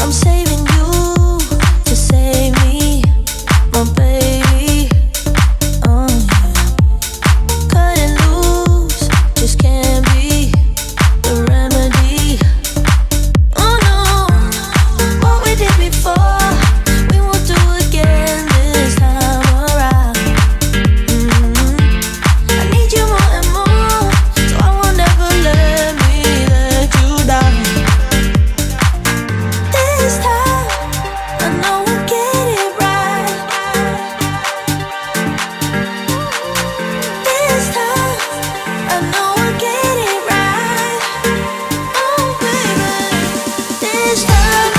I'm saving you to save me, my baby. Oh yeah. Cutting loose just can't be the remedy. Oh no, what we did before, we won't do again this time around. I need you more and more, so I won't ever let you down. This time, I know we'll get it right. This time, I know we'll get it right. Oh baby, this time,